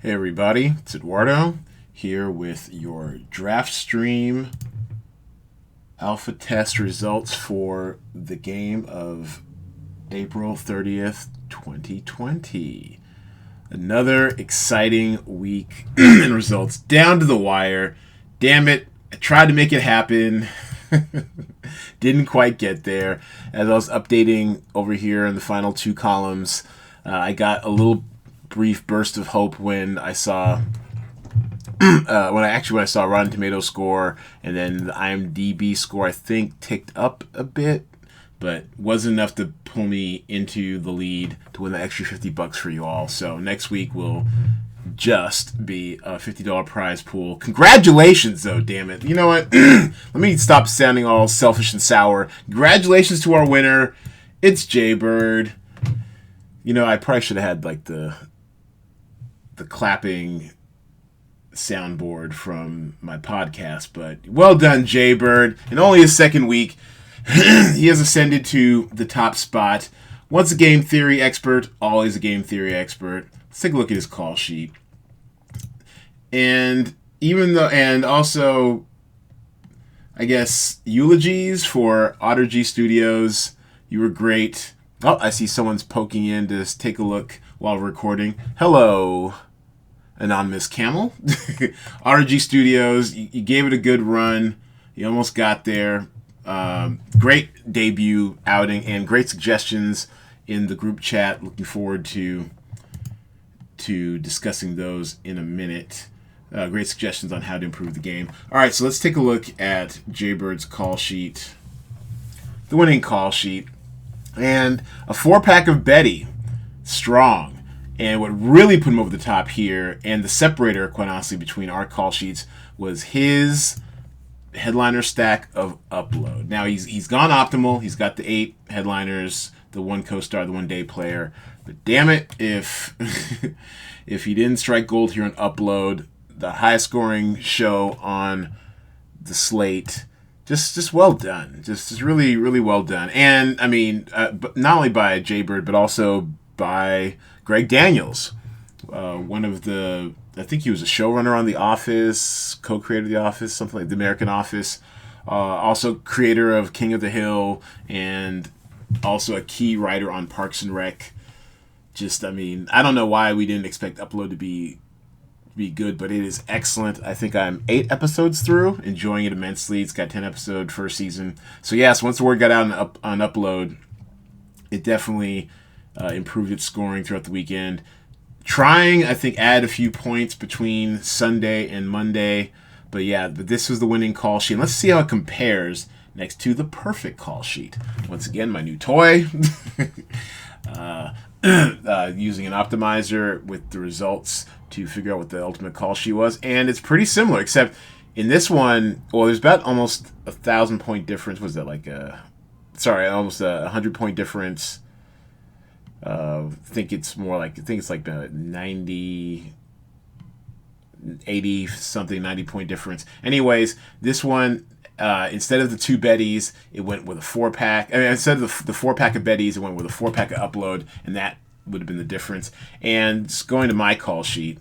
Hey everybody, it's Edwardo here with your DraftStream alpha test results for the game of April 30th, 2020. Another exciting week in results, down to the wire. Damn it, I tried to make it happen. Didn't quite get there. As I was updating over here in the final two columns, I got a little brief burst of hope when I saw when I saw Rotten Tomatoes score, and then the IMDb score I think ticked up a bit, but wasn't enough to pull me into the lead to win the extra $50 for you all. So next week will just be a $50 prize pool. Congratulations, though, damn it. You know what? Let me stop sounding all selfish and sour. Congratulations to our winner. It's Jaybird. You know, I probably should have had like the clapping soundboard from my podcast, but well done, Jaybird. In only his second week, he has ascended to the top spot. Once a game theory expert, always a game theory expert. Let's take a look at his call sheet. And also, I guess, eulogies for Otter G Studios. You were great. Oh, I see someone's poking in to take a look while recording. Hello, Anonymous Camel. RG Studios, you gave it a good run. You almost got there. Great debut outing and great suggestions in the group chat. Looking forward to discussing those in a minute. Great suggestions on how to improve the game. All right, so let's take a look at Jaybird's call sheet. The winning call sheet. And a 4-pack of Betty. Strong. And what really put him over the top here, and the separator, quite honestly, between our call sheets, was his headliner stack of Upload. Now, he's gone optimal. He's got the 8 headliners, the 1 co-star, the 1 day player. But damn it, if he didn't strike gold here on Upload, the highest scoring show on the slate, just well done. Just really, really well done. And, I mean, not only by Jaybird, but also by Greg Daniels, one of the, I think he was a showrunner on The Office, co-creator of The Office, something like The American Office, also creator of King of the Hill, and also a key writer on Parks and Rec. Just, I mean, I don't know why we didn't expect Upload to be good, but it is excellent. I think I'm 8 episodes through, enjoying it immensely. It's got 10 episode first season. So yes, once the word got out on Upload, it definitely improved its scoring throughout the weekend. Trying, I think, add a few points between Sunday and Monday. But this was the winning call sheet. Let's see how it compares next to the perfect call sheet. Once again, my new toy. Using an optimizer with the results to figure out what the ultimate call sheet was. And it's pretty similar, except in this one, well, there's about almost 1,000 point difference. Was that like almost 100 point difference. I think it's like the 90, 80 something, 90 point difference. Anyways, this one, instead of the 2 Bettys, it went with a 4-pack. I mean, instead of the 4-pack of Bettys, it went with a 4-pack of Upload, and that would have been the difference. And just going to my call sheet,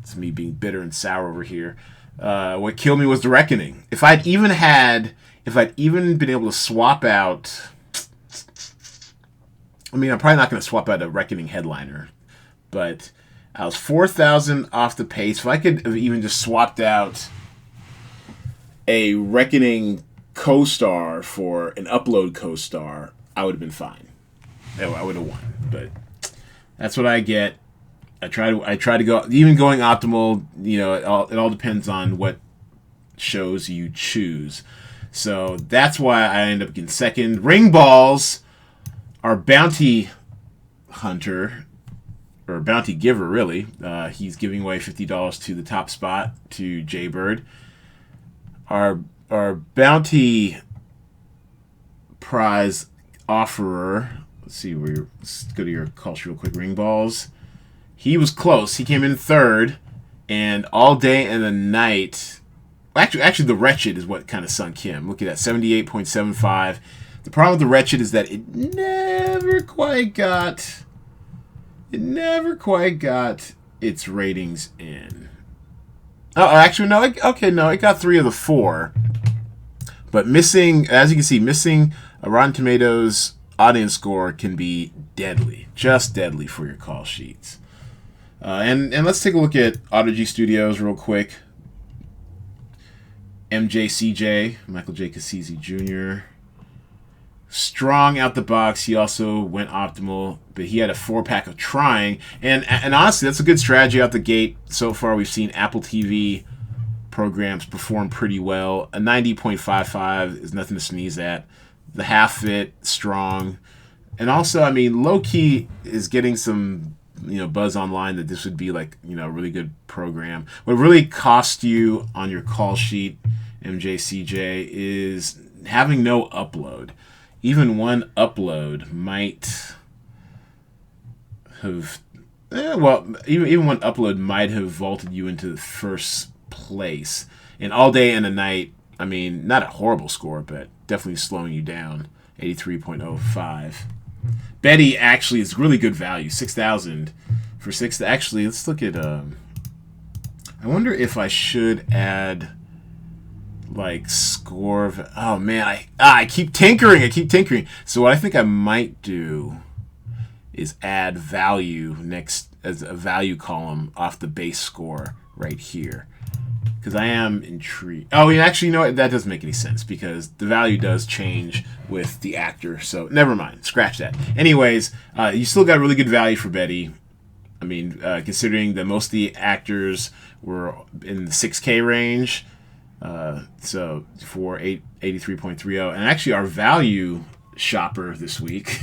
it's me being bitter and sour over here. What killed me was the Reckoning. If I'd even been able to swap out, I mean, I'm probably not going to swap out a Reckoning headliner, but I was 4,000 off the pace. If I could have even just swapped out a Reckoning co-star for an Upload co-star, I would have been fine. I would have won, but that's what I get. I try to go, even going optimal, you know, it all depends on what shows you choose. So that's why I end up getting second. Ring balls. Our bounty hunter, or bounty giver, really, he's giving away $50 to the top spot to Jaybird. Our bounty prize offerer, let's go to your call sheet real quick. Ring balls. He was close. He came in third, and all day and the night. Actually, the Wretched is what kind of sunk him. Look at that, 78.75. The problem with the Wretched is that it never quite got its ratings in. Oh, actually, no. No, it got 3 of the 4. But missing, as you can see, missing a Rotten Tomatoes audience score can be deadly. Just deadly for your call sheets. And let's take a look at Auto-G Studios real quick. MJCJ, Michael J. Cassisi Jr. Strong out the box. He also went optimal, but he had a 4-pack of trying. And honestly, that's a good strategy out the gate. So far, we've seen Apple TV programs perform pretty well. A 90.55 is nothing to sneeze at. The half fit, strong. And also, I mean, low-key is getting some buzz online that this would be like a really good program. What really cost you on your call sheet, MJCJ, is having no upload. Even one upload might have, even one upload might have vaulted you into first place. And all day and a night, I mean, not a horrible score, but definitely slowing you down. 83.05. Betty actually is really good value. 6,000 for 6. Actually, let's look at. I wonder if I should add like score of. Oh man, I keep tinkering. So what I think I might do is add value next as a value column off the base score right here. Because I am intrigued. Oh, actually, you know what? That doesn't make any sense because the value does change with the actor. So never mind. Scratch that. Anyways, you still got really good value for Betty. I mean, considering that most of the actors were in the 6K range. So for 83.30. And actually, our value shopper this week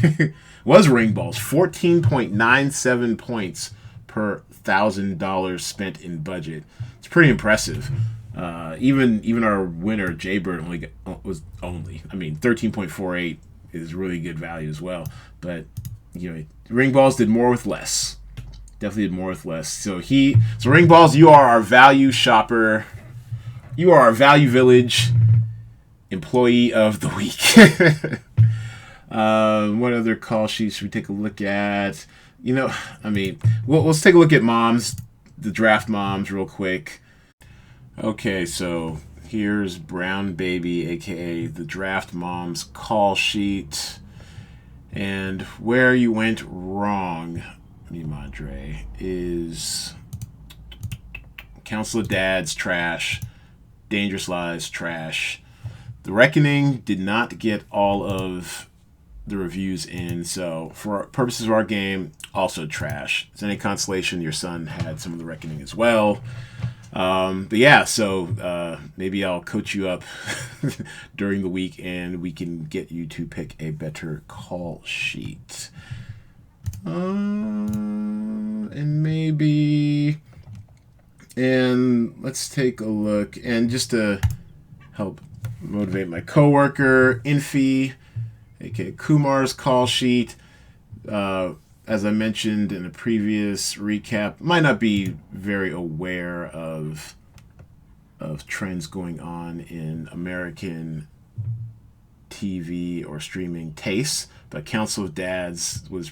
was Ringballs. 14.97 points per $1,000 spent in budget. It's pretty impressive. Even our winner Jaybird was 13.48 is really good value as well. But Ringballs did more with less. Definitely did more with less. So Ringballs, you are our value shopper. You are our Value Village employee of the week. What other call sheets should we take a look at? Let's take a look at moms, the draft moms, real quick. Okay, so here's Brown Baby, aka the draft moms call sheet, and where you went wrong, mi madre, is Council of Dads trash, Dangerous Lies trash. The Reckoning did not get all of the reviews in, so for purposes of our game, also trash. It's any consolation, your son had some of The Reckoning as well. But yeah, so maybe I'll coach you up during the week and we can get you to pick a better call sheet. And let's take a look, and just to help motivate my coworker, Infi, aka Kumar's call sheet, as I mentioned in a previous recap, might not be very aware of trends going on in American TV or streaming tastes, but Council of Dads was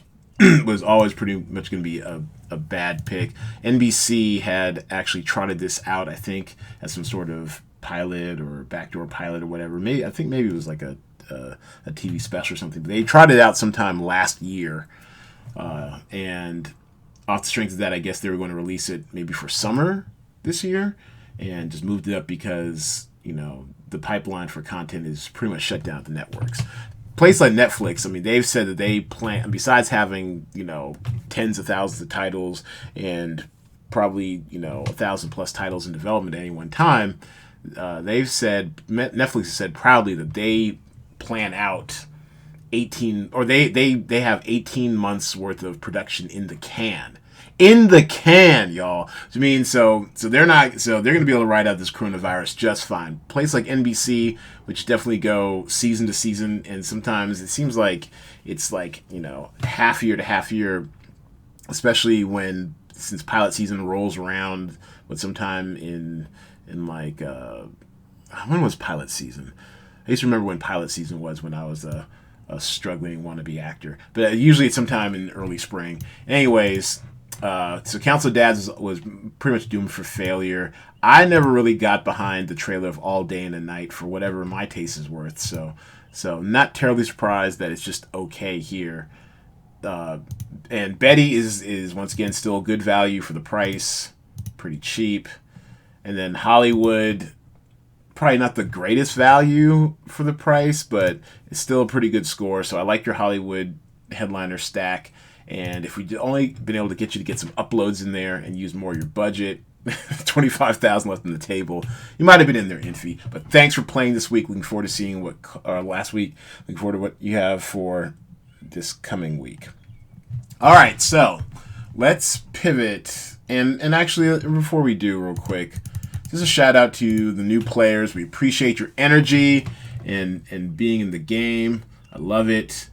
always pretty much going to be a bad pick. NBC had actually trotted this out, I think, as some sort of pilot or backdoor pilot or whatever. I think maybe it was like a TV special or something. But they trotted it out sometime last year, and off the strength of that, I guess they were going to release it maybe for summer this year, and just moved it up because the pipeline for content is pretty much shut down at the networks. Place like Netflix, I mean, they've said that they plan, besides having tens of thousands of titles and probably 1,000 plus titles in development at any one time, Netflix has said proudly that they plan out 18, or they have 18 months worth of production in the can. In the can, y'all. I mean, so they're going to be able to ride out this coronavirus just fine. Place like NBC, which definitely go season to season, and sometimes it seems like it's like half year to half year, especially since pilot season rolls around. But sometime in like when was pilot season? I used to remember when pilot season was when I was a struggling wannabe actor, but usually it's sometime in early spring. Anyways. So Council of Dads was pretty much doomed for failure. I never really got behind the trailer of All Day and a Night for whatever my taste is worth. So not terribly surprised that it's just okay here. And Betty is once again still good value for the price, pretty cheap. And then Hollywood, probably not the greatest value for the price, but it's still a pretty good score. So I like your Hollywood headliner stack. And if we'd only been able to get you to get some uploads in there and use more of your budget, 25,000 left on the table, you might have been in there, Infi. But thanks for playing this week. Looking forward to seeing what last week. Looking forward to what you have for this coming week. All right, so let's pivot. And actually, before we do, real quick, just a shout out to the new players. We appreciate your energy and being in the game. I love it.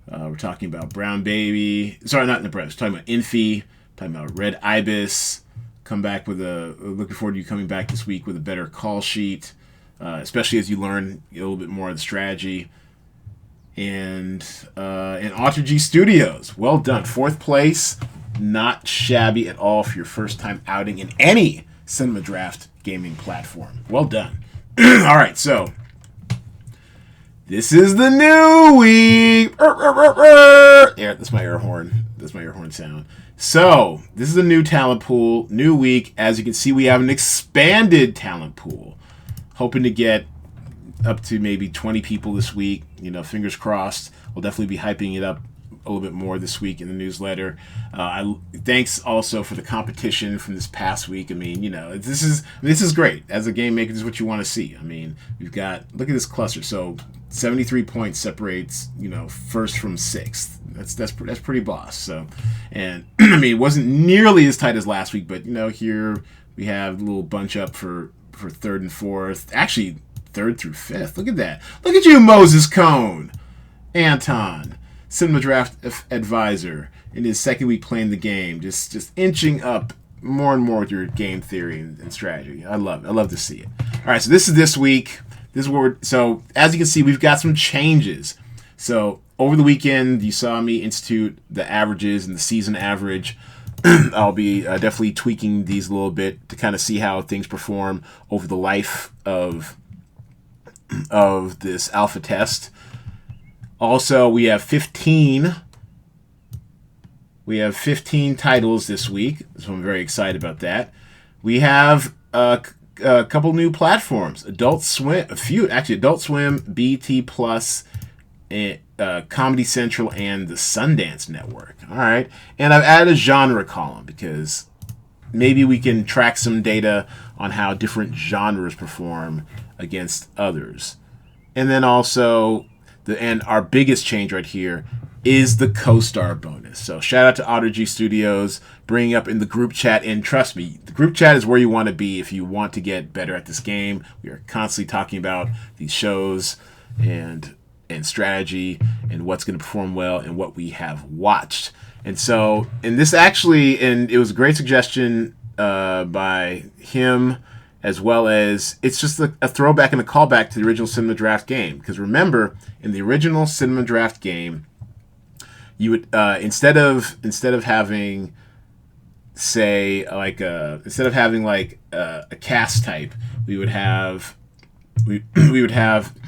We're talking about Brown Baby. Sorry, not Nebraska. We're talking about Infi. Talking about Red Ibis. Looking forward to you coming back this week with a better call sheet, especially as you learn a little bit more of the strategy. And Autogy Studios. Well done. 4th place. Not shabby at all for your first time outing in any Cinema Draft gaming platform. Well done. All right, so this is the new week. Yeah, that's my air horn. That's my air horn sound. So this is a new talent pool, new week. As you can see, we have an expanded talent pool. Hoping to get up to maybe 20 people this week. Fingers crossed. We'll definitely be hyping it up a little bit more this week in the newsletter. Thanks also for the competition from this past week. I mean, this is great. As a game maker, this is what you want to see. I mean, we've got, look at this cluster. So 73 points separates, first from 6th. That's pretty boss. So, and I mean, it wasn't nearly as tight as last week, but here we have a little bunch up for 3rd and 4th. Actually, 3rd through 5th. Look at that. Look at you, Moses Cone. Anton, Cinema Draft Advisor, in his 2nd week playing the game, just inching up more and more with your game theory and strategy. I love it. I love to see it. All right, so this is this week. So as you can see, we've got some changes. So over the weekend, you saw me institute the averages and the season average. I'll be definitely tweaking these a little bit to kind of see how things perform over the life of this alpha test. Also, we have 15 titles this week, so I'm very excited about that. We have a couple new platforms: Adult Swim, Adult Swim, BT Plus, Comedy Central, and the Sundance Network. All right, and I've added a genre column because maybe we can track some data on how different genres perform against others, and then also. And our biggest change right here is the co-star bonus. So shout out to Autogy Studios, bringing up in the group chat. And trust me, the group chat is where you want to be if you want to get better at this game. We are constantly talking about these shows and strategy and what's going to perform well and what we have watched. And so, and it was a great suggestion by him, as well as it's just a throwback and a callback to the original Cinema Draft game. Because remember, in the original Cinema Draft game, you would instead of having, say, a cast type, we would have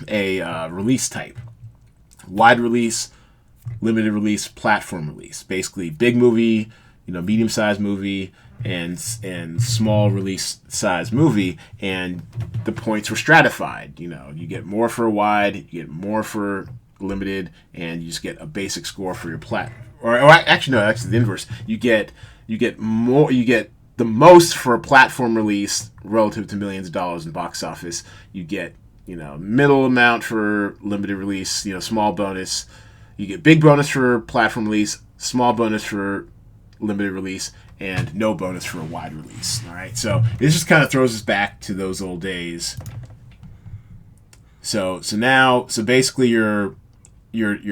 a release type: wide release, limited release, platform release. Basically, big movie, medium-sized movie, and small release size movie, and the points were stratified. You get more for a wide, you get more for limited, and you just get a basic score for your actually the inverse. You get more. You get the most for a platform release relative to millions of dollars in box office. You get middle amount for limited release. Small bonus. You get big bonus for platform release, small bonus for limited release, and no bonus for a wide release. All right, so this just kind of throws us back to those old days. So basically your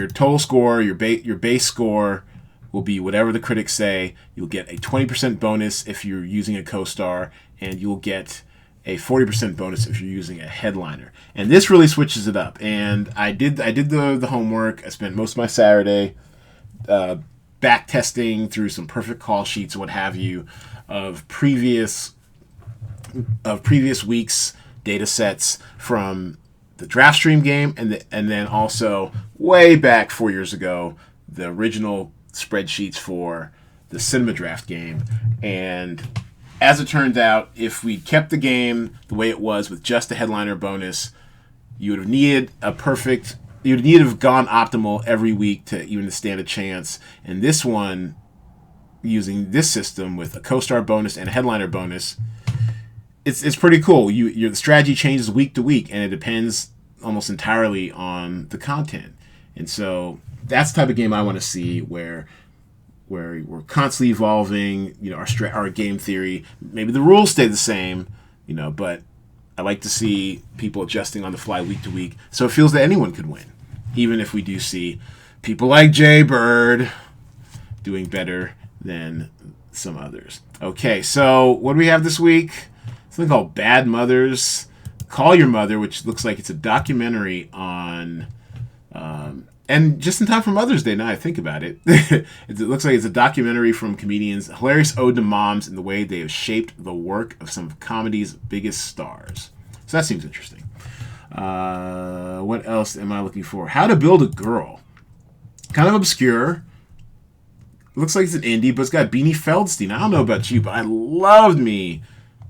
total score, your base score will be whatever the critics say. You'll get a 20% bonus if you're using a co-star, and you'll get a 40% bonus if you're using a headliner. And this really switches it up. And I did the homework. I spent most of my Saturday back testing through some perfect call sheets, what have you, of previous weeks' data sets from the DraftStream game, and then also way back 4 years ago, the original spreadsheets for the Cinema Draft game. And as it turned out, if we kept the game the way it was with just a headliner bonus, you would have needed you would need to have gone optimal every week to even stand a chance. And this one, using this system with a co-star bonus and a headliner bonus, it's pretty cool. The strategy changes week to week, and it depends almost entirely on the content. And so that's the type of game I want to see, where we're constantly evolving, our game theory. Maybe the rules stay the same, but I like to see people adjusting on the fly week to week, so it feels that anyone could win, even if we do see people like Jaybird doing better than some others. Okay, so what do we have this week? Something called Bad Mothers. Call Your Mother, which looks like it's a documentary on... and just in time for Mother's Day, now I think about it. It looks like it's a documentary from comedians, hilarious ode to moms and the way they have shaped the work of some of comedy's biggest stars. So that seems interesting. What else am I looking for? How to Build a Girl. Kind of obscure. Looks like it's an indie, but it's got Beanie Feldstein. I don't know about you, but I loved me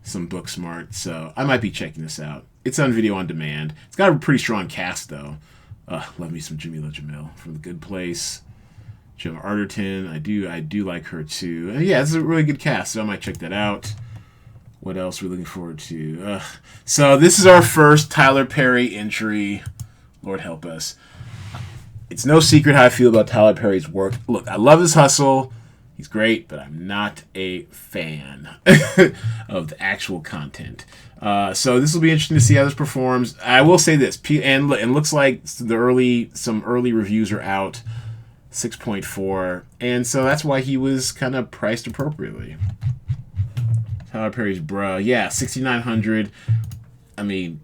some Booksmart, so I might be checking this out. It's on video on demand. It's got a pretty strong cast, though. Love me some Jamila Jamil from The Good Place. Gemma Arterton, I do like her too. Yeah, it's a really good cast, so I might check that out. What else are we looking forward to? So this is our first Tyler Perry entry. Lord help us. It's no secret how I feel about Tyler Perry's work. Look, I love his hustle. He's great, but I'm not a fan of the actual content. So this will be interesting to see how this performs. I will say this, and looks like some early reviews are out, 6.4, and so that's why he was kind of priced appropriately. Tyler Perry's bruh, yeah, 6,900. I mean,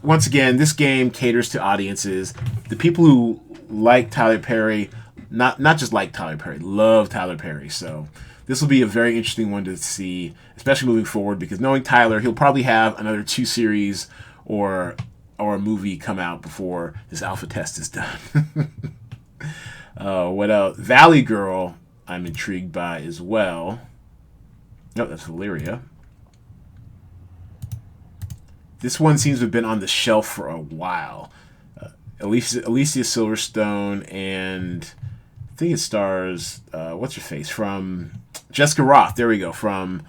once again, this game caters to audiences. The people who like Tyler Perry, not just like Tyler Perry, love Tyler Perry. So this will be a very interesting one to see, especially moving forward, because knowing Tyler, he'll probably have another 2 series or a movie come out before this alpha test is done. What else? Valley Girl, I'm intrigued by as well. No, that's Valeria. This one seems to have been on the shelf for a while. Alicia Silverstone, and I think it stars what's her face from Jessica Roth. There we go, from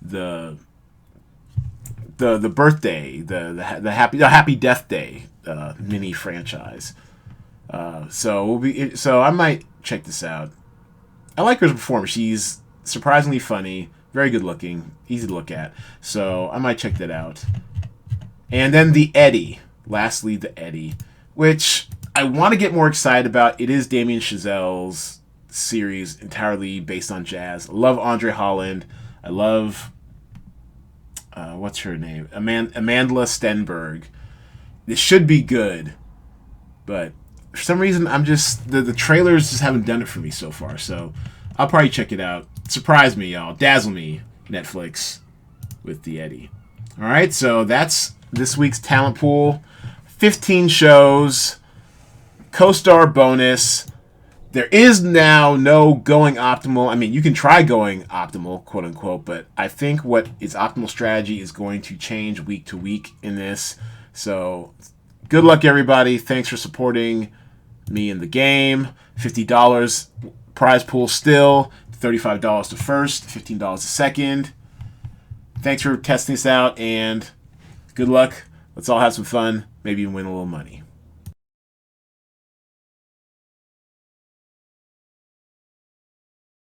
the birthday, the Happy Death Day mini franchise. So I might check this out. I like her performance. She's surprisingly funny, very good looking, easy to look at. So I might check that out. And then the Eddie. Lastly, the Eddie, which I want to get more excited about. It is Damien Chazelle's series entirely based on jazz. I love Andre Holland. I love what's her name? Amandla Stenberg. This should be good, but for some reason I'm just the trailers just haven't done it for me so far. So I'll probably check it out. Surprise me, y'all. Dazzle me, Netflix, with the Eddie. All right, so that's this week's talent pool. 15 shows, co-star bonus. There is now no going optimal. I mean, you can try going optimal, quote unquote, but I think what is optimal strategy is going to change week to week in this. So good luck, everybody. Thanks for supporting me in the game. $50 prize pool still. $35 to first, $15 to second. Thanks for testing this out, and good luck. Let's all have some fun. Maybe even win a little money.